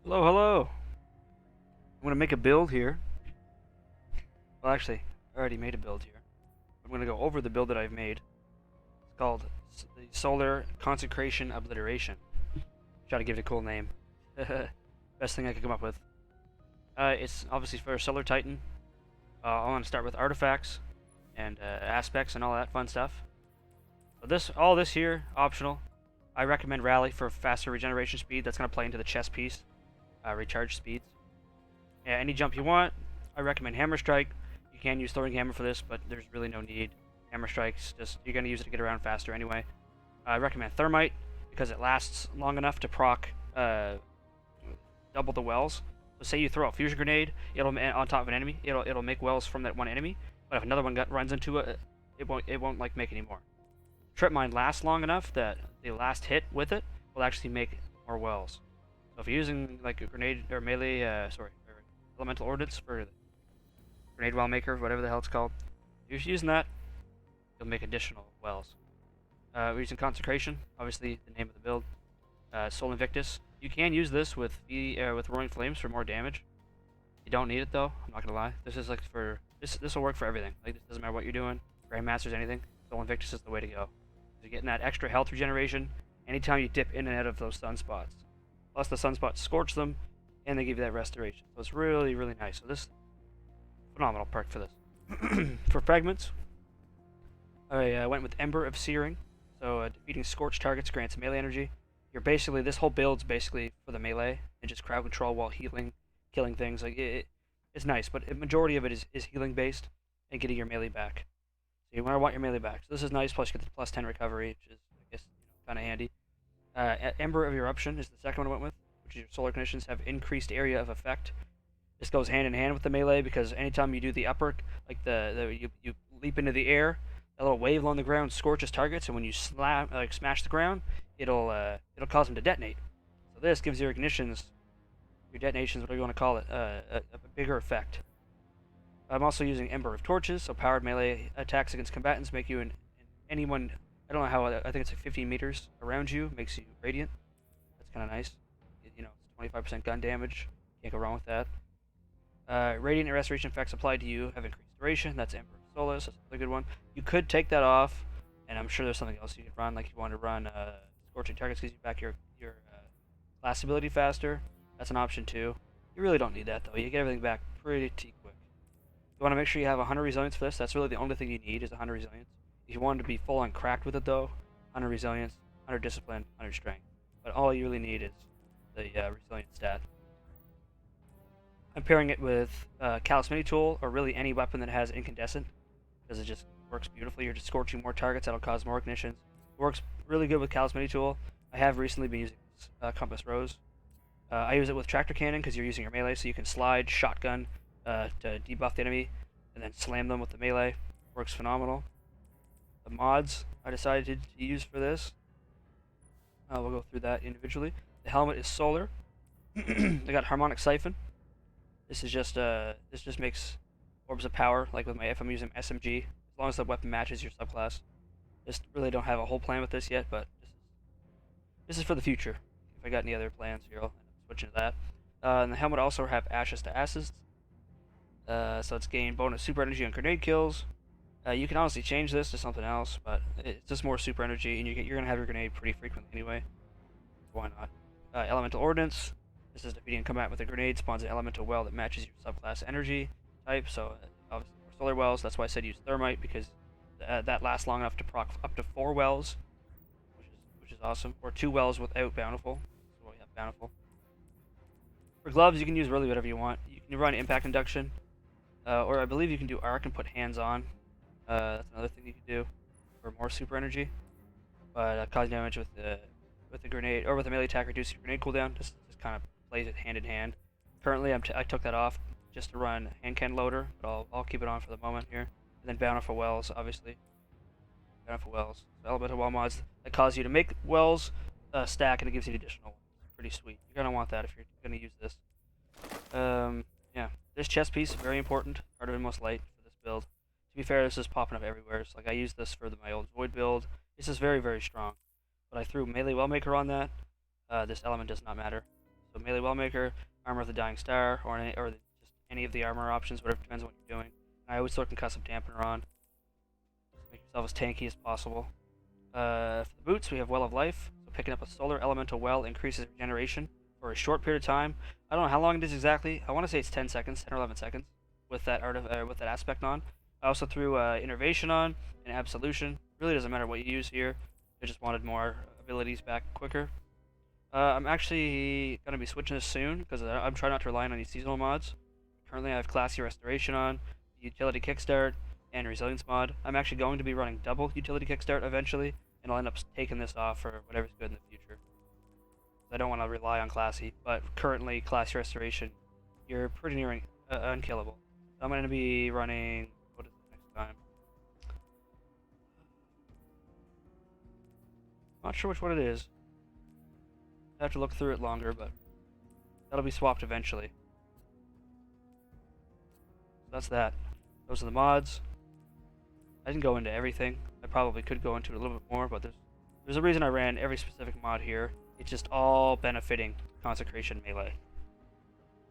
Hello, hello. I'm going to make a build here. Well, actually, I already made a build here. I'm going to go over the build that I've made. It's called the Solar Consecration Obliteration. Try to give it a cool name. Best thing I could come up with. It's obviously for Solar Titan. I want to start with artifacts and aspects and all that fun stuff. So all this here, optional. I recommend Rally for faster regeneration speed. That's going to play into the chest piece. Recharge speeds. Yeah, any jump you want. I recommend Hammer Strike. You can use Throwing Hammer for this, but there's really no need. Hammer Strike's just, you're going to use it to get around faster anyway. I recommend Thermite because it lasts long enough to proc double the wells. So say you throw a fusion grenade, it'll on top of an enemy, it'll make wells from that one enemy. But if another one runs into it, it won't like make any more. Trip Mine lasts long enough that the last hit with it will actually make more wells. So if you're using like a grenade or melee, elemental ordnance for the grenade well maker, whatever the hell it's called, if you're using that, you'll make additional wells. We're using Consecration, obviously the name of the build. Soul Invictus. You can use this with Roaring Flames for more damage. You don't need it though. I'm not gonna lie. This is like for this will work for everything. Like this doesn't matter what you're doing, Grandmasters, anything. Soul Invictus is the way to go. You're getting that extra health regeneration anytime you dip in and out of those sunspots. Plus the sunspots scorch them, and they give you that restoration. So it's really, really nice. So this phenomenal perk for this. For fragments, I went with Ember of Searing. So defeating scorched targets grants melee energy. This whole build's basically for the melee and just crowd control while healing, killing things. Like it's nice, but a majority of it is healing based and getting your melee back. So you want your melee back. So this is nice. Plus you get the plus 10 recovery, which is I guess kind of handy. Ember of Eruption is the second one I went with, which is your solar conditions have increased area of effect. This goes hand in hand with the melee because anytime you do the upper, like you leap into the air, a little wave along the ground scorches targets, and when you smash the ground, it'll cause them to detonate. So this gives your detonations, whatever you want to call it, a bigger effect. I'm also using Ember of Torches, so powered melee attacks against combatants make you anyone. I don't know how. I think it's like 15 meters around you makes you radiant. That's kind of nice. You know, it's 25% gun damage. Can't go wrong with that. Radiant and restoration effects applied to you have increased duration. That's Ember of Solace. That's a good one. You could take that off, and I'm sure there's something else you could run. Like you want to run Scorching Targets gives you back your class ability faster. That's an option too. You really don't need that though. You get everything back pretty quick. You want to make sure you have 100 resilience for this. That's really the only thing you need is 100 resilience. If you wanted to be full on cracked with it though, 100 resilience, 100 discipline, 100 strength. But all you really need is the resilience stat. I'm pairing it with Callous Mini Tool, or really any weapon that has incandescent, because it just works beautifully. You're just scorching more targets, that'll cause more ignitions. It works really good with Callous Mini Tool. I have recently been using Compass Rose. I use it with Tractor Cannon because you're using your melee, so you can slide shotgun to debuff the enemy, and then slam them with the melee. Works phenomenal. The mods I decided to use for this, we'll go through that individually. The helmet is solar. I got Harmonic Siphon. This just makes orbs of power, like with if I'm using SMG, as long as the weapon matches your subclass. Just really don't have a whole plan with this yet, but this is for the future. If I got any other plans here, I'll switch into that. And the helmet also have Ashes to Acids. So it's gain bonus super energy on grenade kills. You can honestly change this to something else, but it's just more super energy, and you're gonna have your grenade pretty frequently anyway. Why not? Elemental Ordnance. This is defeating combat with a grenade spawns an elemental well that matches your subclass energy type. So obviously for solar wells, that's why I said use Thermite, because that lasts long enough to proc up to 4 wells, which is awesome. Or 2 wells without Bountiful. So we have Bountiful. For gloves, you can use really whatever you want. You can run Impact Induction, or I believe you can do Arc and put Hands On. That's another thing you can do for more super energy. But cause damage with the grenade, or with a melee attack, reduce your grenade cooldown. Just kind of plays it hand in hand. Currently, I took that off just to run Hand Cannon Loader, but I'll keep it on for the moment here. And then Bountiful Wells, obviously. Bountiful Wells. So elemental well mods that cause you to make wells stack, and it gives you additional ones. Pretty sweet. You're gonna want that if you're gonna use this. Yeah, this chest piece is very important. Part of Inmost Light for this build. To be fair, this is popping up everywhere. So like I used this for my old Void build. This is very, very strong. But I threw Melee Wellmaker on that. This element does not matter. So melee Wellmaker, Armor of the Dying Star, or just any of the armor options, whatever, depends on what you're doing. I always throw Concussive Dampener on. Make yourself as tanky as possible. For the boots, we have Well of Life. So picking up a Solar Elemental Well increases regeneration for a short period of time. I don't know how long it is exactly. I want to say it's 10 seconds, 10 or 11 seconds, with that with that aspect on. I also threw Innervation on and Absolution. Really doesn't matter what you use here. I just wanted more abilities back quicker. I'm actually going to be switching this soon because I'm trying not to rely on any seasonal mods. Currently I have Classy Restoration on, Utility Kickstart, and Resilience mod. I'm actually going to be running double Utility Kickstart eventually, and I'll end up taking this off for whatever's good in the future. I don't want to rely on Classy, but currently Classy Restoration, you're pretty near unkillable. So I'm going to be running, what is it next time? Not sure which one it is. I have to look through it longer, but that'll be swapped eventually. That's that. Those are the mods. I didn't go into everything. I probably could go into it a little bit more, but there's a reason I ran every specific mod here. It's just all benefiting Consecration melee.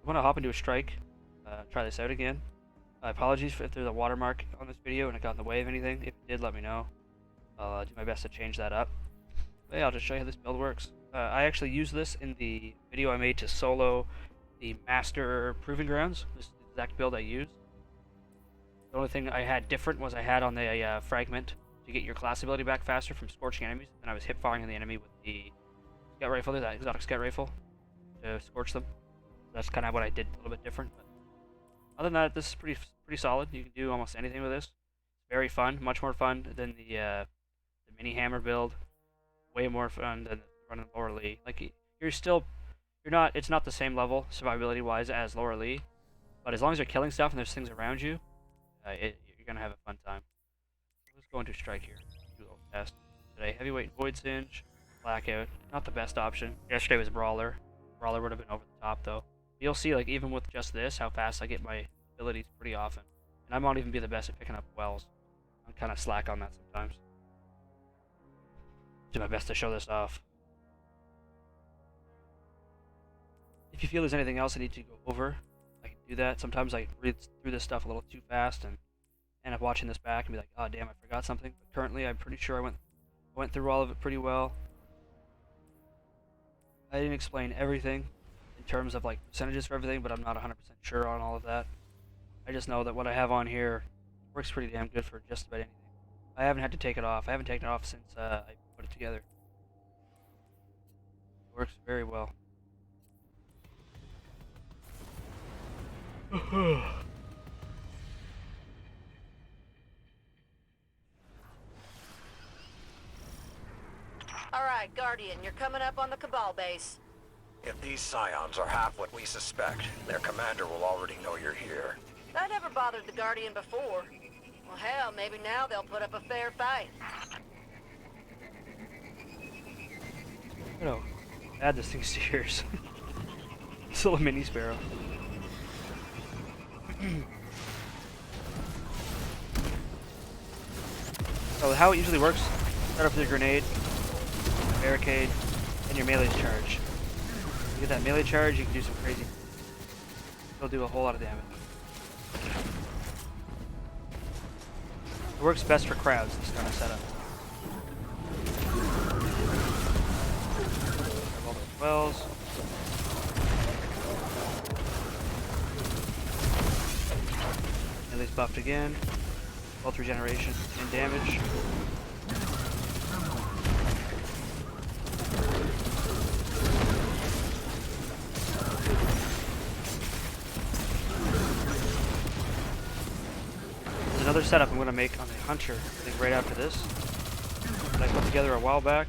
I'm gonna hop into a strike. Try this out again. Apologies if there's a watermark on this video and it got in the way of anything. If it did, let me know. I'll do my best to change that up. But yeah, I'll just show you how this build works. I actually used this in the video I made to solo the Master Proving Grounds. This is the exact build I used. The only thing I had different was I had on the Fragment to get your class ability back faster from scorching enemies, and I was hip firing the enemy with the Scout Rifle, that exotic Scout Rifle, to scorch them. That's kind of what I did a little bit different. But other than that, this is pretty solid. You can do almost anything with this. It's very fun, much more fun than the mini hammer build. Way more fun than running Lower Lee. Like it's not the same level survivability wise as Lower Lee, but as long as you're killing stuff and there's things around you, you're gonna have a fun time. Let's go into strike here. Do a little test today. Heavyweight and Void Singe, Blackout. Not the best option. Yesterday was Brawler. Brawler would have been over the top though. You'll see, like, even with just this, how fast I get my abilities pretty often. And I won't even be the best at picking up wells. I'm kind of slack on that sometimes. Do my best to show this off. If you feel there's anything else I need to go over, I can do that. Sometimes I read through this stuff a little too fast and end up watching this back and be like, oh damn, I forgot something. But currently I'm pretty sure I went through all of it pretty well. I didn't explain everything in terms of like percentages for everything, but I'm not 100% sure on all of that. I just know that what I have on here works pretty damn good for just about anything. I haven't had to take it off. I haven't taken it off since I put it together. It works very well. Alright, Guardian, you're coming up on the Cabal base. If these Scions are half what we suspect, their commander will already know you're here. That never bothered the Guardian before. Well, hell, maybe now they'll put up a fair fight. You know, add this thing's ears. This little mini sparrow. So how it usually works, start off with your grenade, barricade, and your melee's charge. You get that melee charge, you can do some crazy. It'll do a whole lot of damage. It works best for crowds, this kind of setup. Have all those wells. Melee's buffed again. Both regeneration and damage. There's another setup I'm going to make on the Hunter, I think right after this, that I put together a while back.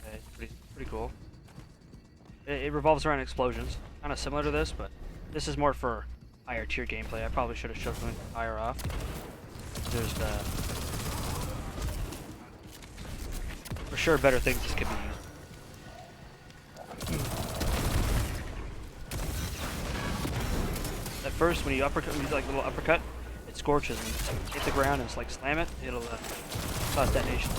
Okay, it's pretty cool. It revolves around explosions, kind of similar to this, but this is more for higher tier gameplay. I probably should have showed something higher off. There's for sure better things this could be used. At first, when you uppercut, when you do like a little uppercut, it scorches and you hit the ground and it's like slam it. It'll cause detonation.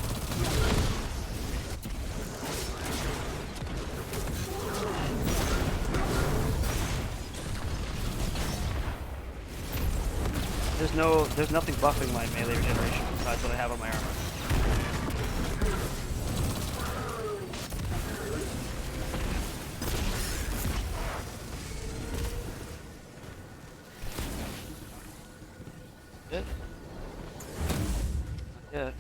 there's nothing buffing my melee regeneration besides what I have on my armor. It? Not yet.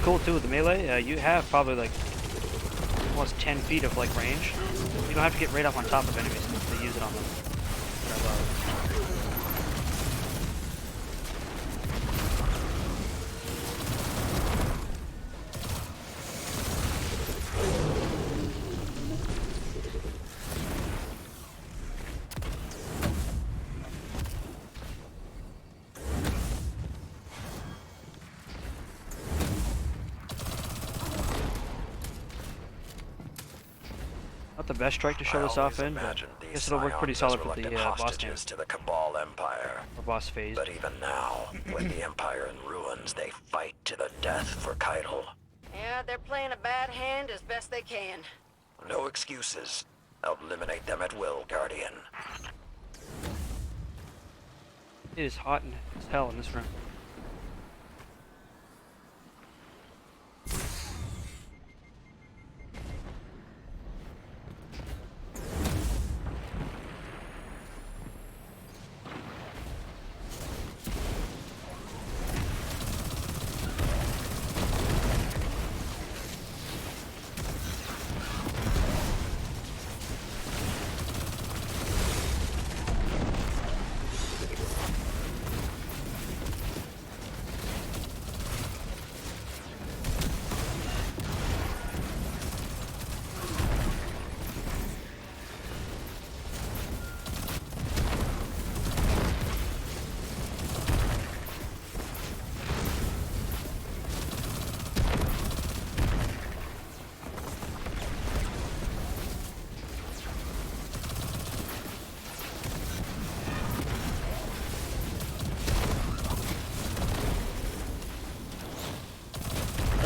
Cool too with the melee. You have probably like almost 10 feet of like range. You don't have to get right up on top of enemies to use it on them. Not the best strike to show this off in, but I guess it'll work pretty solid for the boss game. To the Cabal Empire. Or boss phase. But even now, with the Empire in ruins, they fight to the death for Keitel. Yeah, they're playing a bad hand as best they can. No excuses. Eliminate them at will, Guardian. It is hot as hell in this room.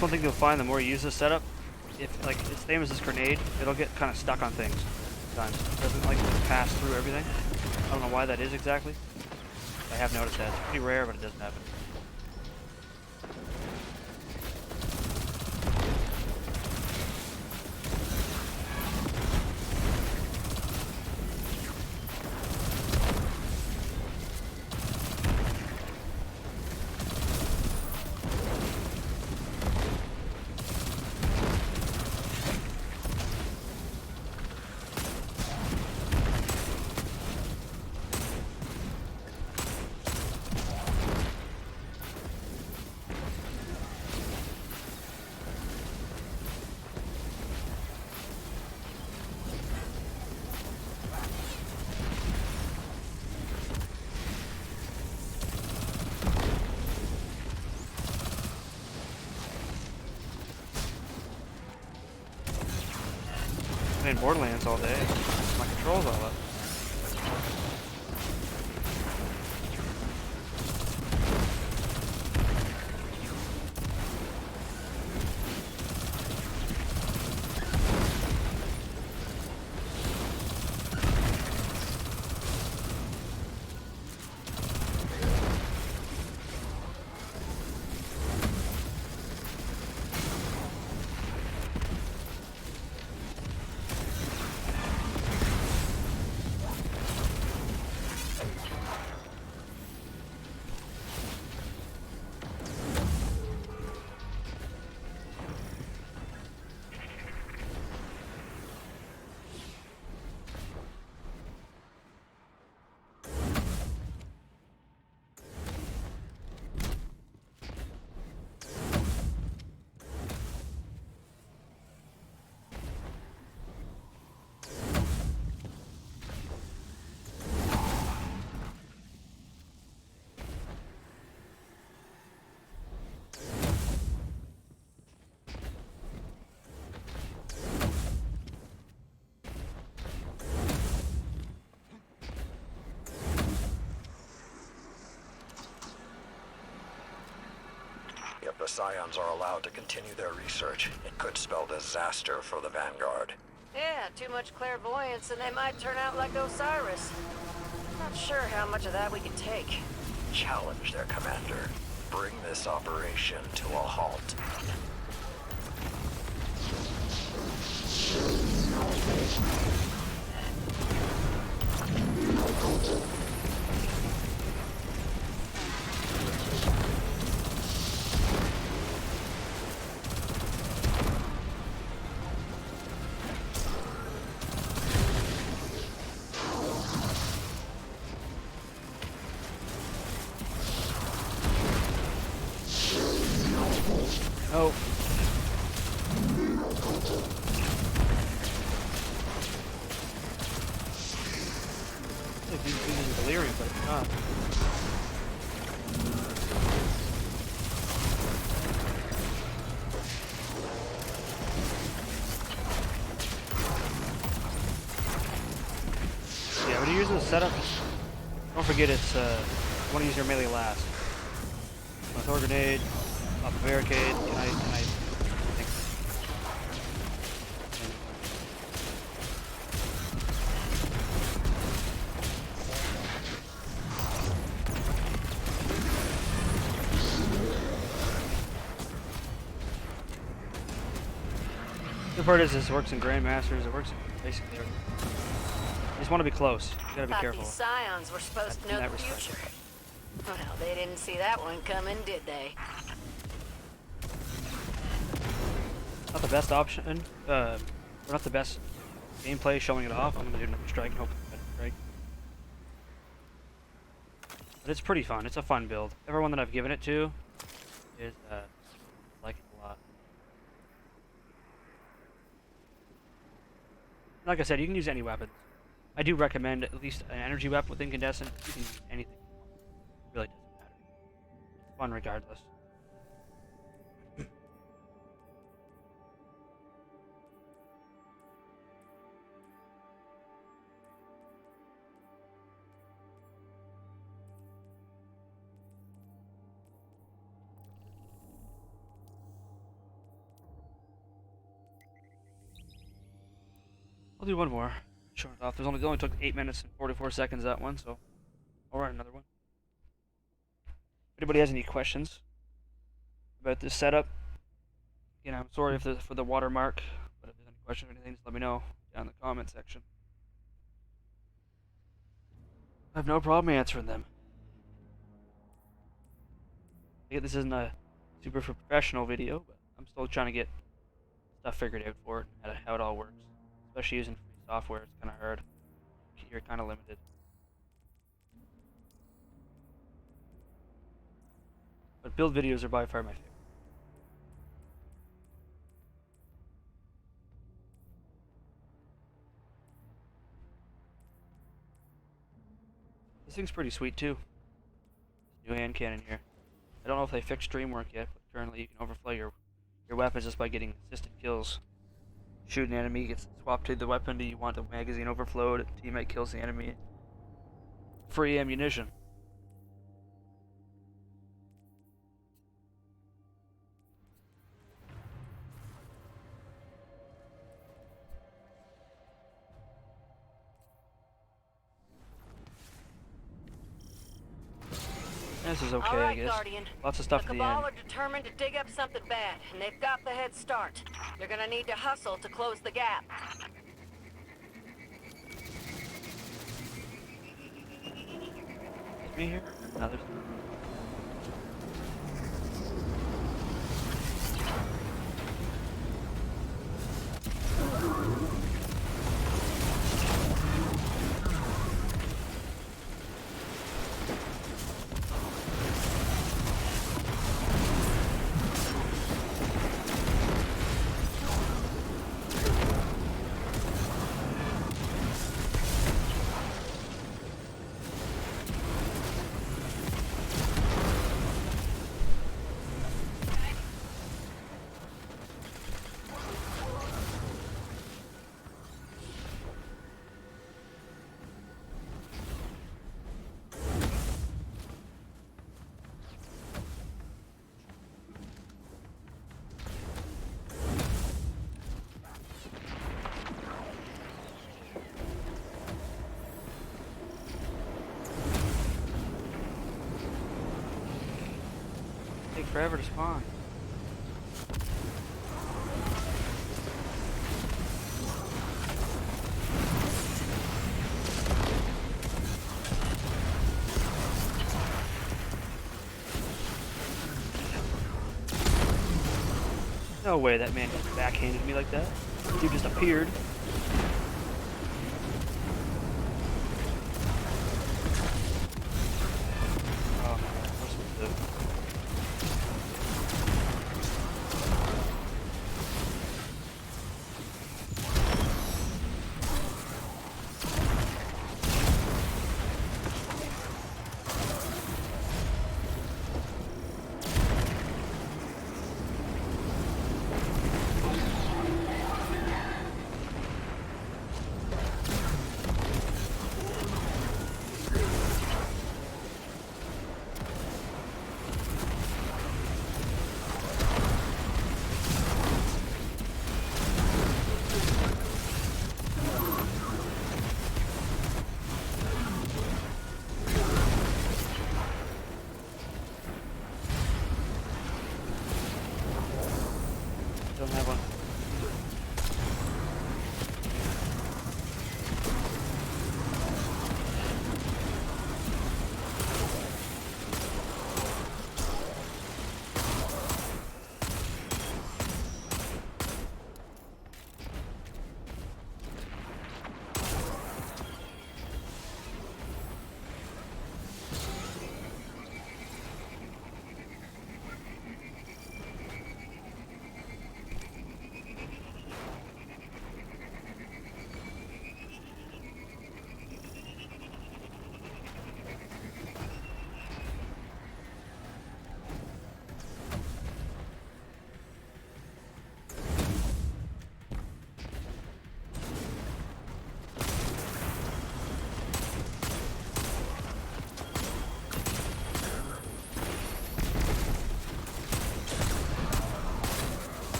One thing you'll find the more you use this setup, if like it's same as this grenade, it'll get kind of stuck on things sometimes. It doesn't like pass through everything. I don't know why that is exactly. I have noticed that. It's pretty rare, but it doesn't happen. Playing Borderlands all day. My controls all up. the Scions are allowed to continue their research, it could spell disaster for the Vanguard. Yeah, too much clairvoyance and they might turn out like Osiris. Not sure how much of that we can take. Challenge their commander. Bring this operation to a halt. Oh. Like he's using delirium, but it's not. Yeah, when you're using the setup, don't forget it's you want to use your melee last. Throw a grenade, pop a barricade, can I think. The part is this works in Grandmasters, it works in basically everything. You just want to be close. You gotta be Thought careful. these Scions were supposed to know In the that respect. future. Well, they didn't see that one coming, did they? Not the best option, or not the best gameplay showing it off. I'm gonna do another strike and hope it's a better strike. But it's pretty fun. It's a fun build. Everyone that I've given it to is like it a lot. Like I said, you can use any weapon. I do recommend at least an energy weapon with incandescent. You can use anything. It really doesn't matter. It's fun regardless. I'll do one more. Showing it off. It only took 8 minutes and 44 seconds that one, so I'll run another one. If anybody has any questions about this setup, again, I'm sorry for the watermark, but if there's any questions or anything, just let me know down in the comment section. I have no problem answering them. I get this isn't a super professional video, but I'm still trying to get stuff figured out for it, and how it all works. Especially using free software, it's kind of hard. You're kind of limited. But build videos are by far my favorite. This thing's pretty sweet too. New hand cannon here. I don't know if they fixed stream work yet, but currently you can overflow your weapons just by getting assisted kills. Shoot an enemy, gets swapped to the weapon. Do you want the magazine overflowed? Teammate kills the enemy. Free ammunition. This is okay, All right, I guess. Guardian. Lots of stuff The at the end. Cabal are determined to dig up something bad, and they've got the head start. You're gonna need to hustle to close the gap. Me here? No, there's... forever to spawn. No way that man just backhanded me like that. Dude just appeared. Oh my god, what's with the... Don't have one.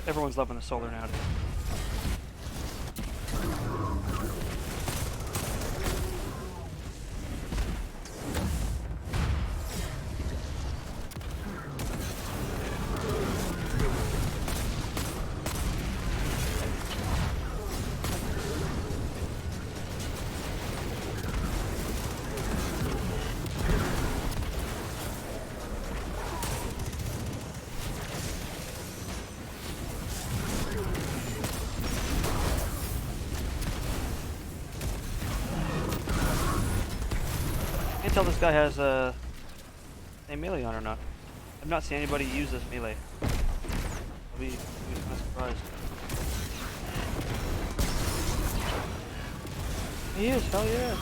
Everyone's loving the solar now, dude. I can't tell this guy has a melee on or not. I've not seen anybody use this melee. I'll be kind of surprised. He is, hell yeah.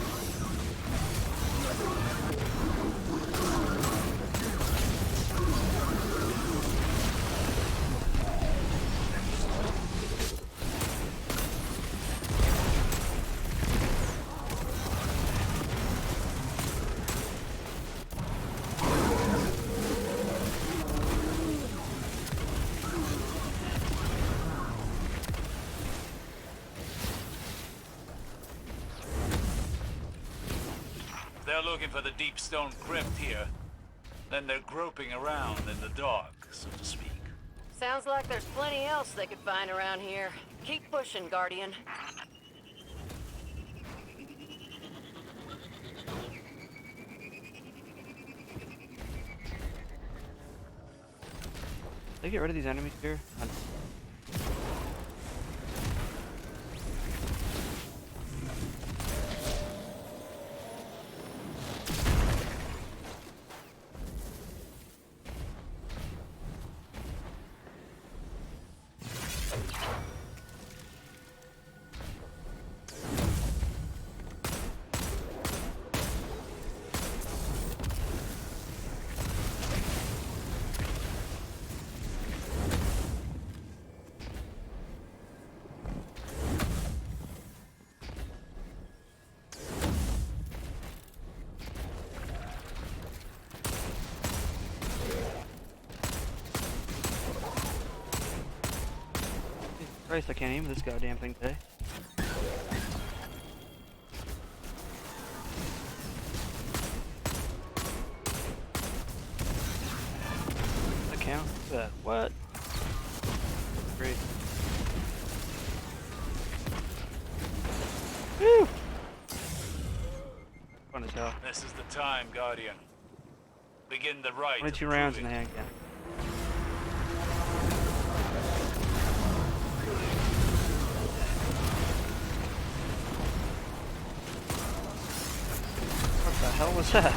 They're looking for the deep stone crypt here. Then they're groping around in the dark, so to speak. Sounds like there's plenty else they could find around here. Keep pushing, Guardian. Did I get rid of these enemies here? Christ, I can't aim this goddamn thing today. That count? What's that? What? Great. Woo! Fun as hell. This is the time, Guardian. Begin the rite. 22 rounds in the hand cannon. What the hell was that?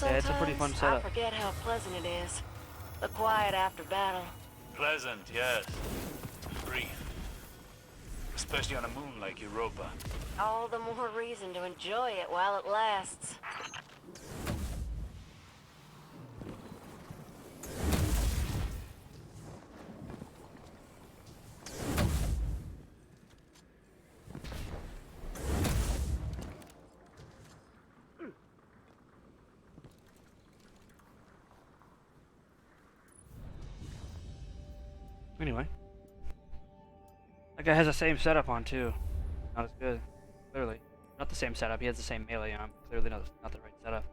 Yeah, it's a pretty fun Sometimes setup. I forget how pleasant it is. The quiet after battle. Pleasant, yes. Brief. Especially on a moon like Europa. All the more reason to enjoy it while it lasts. Anyway. That guy has the same setup on too. Not as good. Clearly. Not the same setup, he has the same melee on. Clearly not the right setup.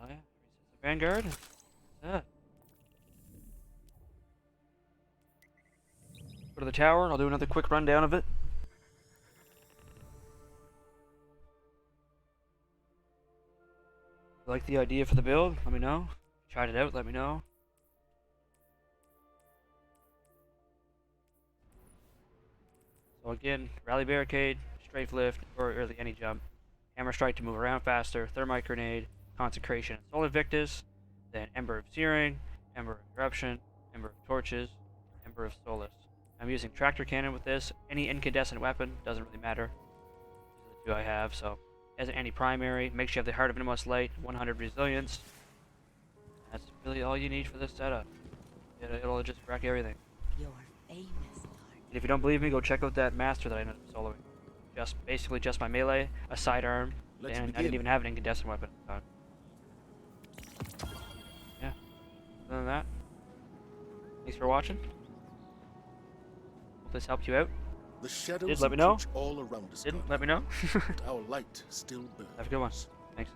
Oh yeah. Vanguard? Yeah. Go to the tower, and I'll do another quick rundown of it. If you like the idea for the build, let me know. Tried it out, let me know. So again, rally barricade, strafe lift, or early any jump. Hammer strike to move around faster, thermite grenade, consecration and solar victus, then ember of searing, ember of eruption, ember of torches, ember of solace. I'm using tractor cannon with this. Any incandescent weapon, doesn't really matter. These are the two I have, so as an anti-primary, make sure you have the Heart of Innermost Light, 100 resilience. That's really all you need for this setup. It'll just wreck everything. You're famous, Lord. And if you don't believe me, go check out that master that I ended up soloing. Basically just my melee, a sidearm, and I didn't even have an incandescent weapon at the time. Yeah. Other than that, thanks for watching. Hope this helped you out. The shadows Did let me know. encroach all around us. Didn't God, let me know. but our light still burns. Have a good one. Thanks.